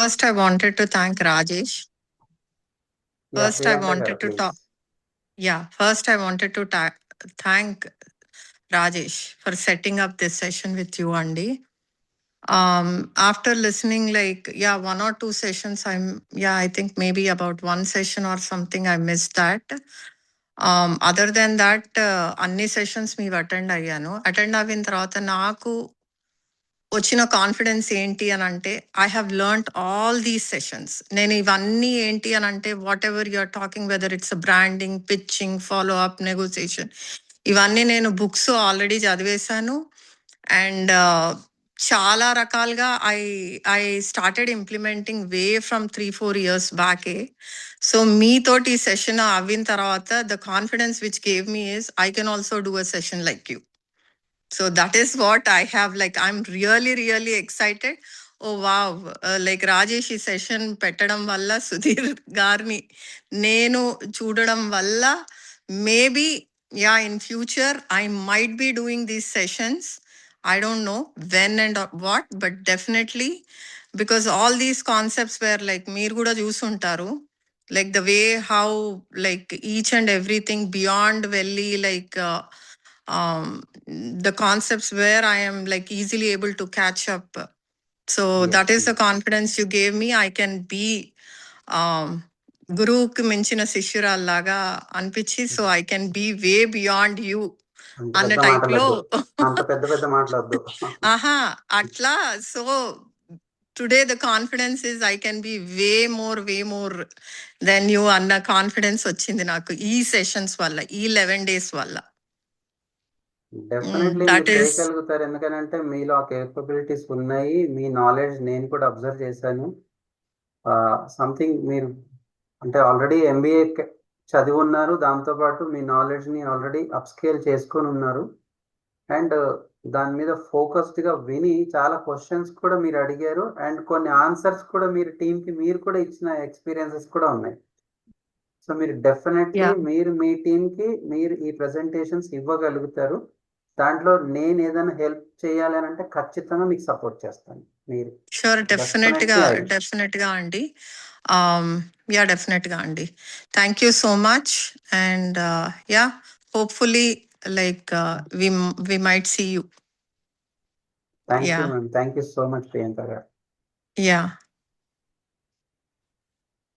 First, I wanted to thank Rajesh. First, I wanted to talk. Yeah, first, I wanted to thank Rajesh for setting up this session with you, Andy. After listening, one or two sessions, I think maybe about one session or something, I missed that. Other than that, అన్ని sessions మీరు attend అయ్యాను. Attend అయిన తర్వాత నాకు వచ్చిన confidence ఏంటి అని అంటే I have learned all these sessions. నేను ఇవన్నీ ఏంటి అని అంటే whatever you are talking, whether it's branding, pitching, follow up, negotiation, ఇవన్నీ నేను బుక్స్ ఆల్రెడీ చదివేశాను. అండ్ చాలా రకాలుగా I started implementing way from 3-4 years బ్యాకే. సో మీతోటి సెషన్ అవిన తర్వాత the confidence which gave me is I can also do a session like you. So that is what I have. I'm really, really excited. Oh wow! Like Rajesh session petadam valla, Sudhir garni nenu chudadam valla, maybe in future I might be doing these sessions. I don't know when and what, but definitely, because all these concepts were like meer kuda chusuntaru, like the way how each and everything beyond velli the concepts where I am easily able to catch up. So that is the confidence you gave me. I can be గురువుకి మించిన శిష్యురాల్లాగా అనిపించి, so I can be way beyond you అన్న type లో ఆహా అట్లా. So today the confidence is I can be way more than you అన్న confidence వచ్చింది నాకు ఈ సెషన్స్ వల్ల, ఈ 11 days వల్ల. డెఫినెట్లీ మీరు చేయగలుగుతారు, ఎందుకంటే మీలో ఆ కేపబిలిటీస్ ఉన్నాయి. మీ నాలెడ్జ్ నేను కూడా అబ్జర్వ్ చేశాను. సంథింగ్ మీరు అంటే ఆల్రెడీ ఎంబీఏ చదివి ఉన్నారు, దాంతోపాటు మీ నాలెడ్జ్ని ఆల్రెడీ అప్స్కేల్ చేసుకొని ఉన్నారు. అండ్ దాని మీద ఫోకస్డ్గా విని చాలా క్వశ్చన్స్ కూడా మీరు అడిగారు, అండ్ కొన్ని ఆన్సర్స్ కూడా మీరు టీంకి మీరు కూడా ఇచ్చిన ఎక్స్పీరియన్సెస్ కూడా ఉన్నాయి. సో మీరు డెఫినెట్లీ మీరు మీ టీంకి మీరు ఈ ప్రెజెంటేషన్స్ ఇవ్వగలుగుతారు. దాంట్లో నేను ఏదైనా హెల్ప్ చేయాలి అని అంటే ఖచ్చితంగా మీకు సపోర్ట్ చేస్తాను. మీరు షూర్, డెఫినెట్గా అండి. డెఫినెట్గా అండి. Thank you so much. And hopefully we might see you. Thank you, ma'am. Thank you so much, Priyanka. Yeah.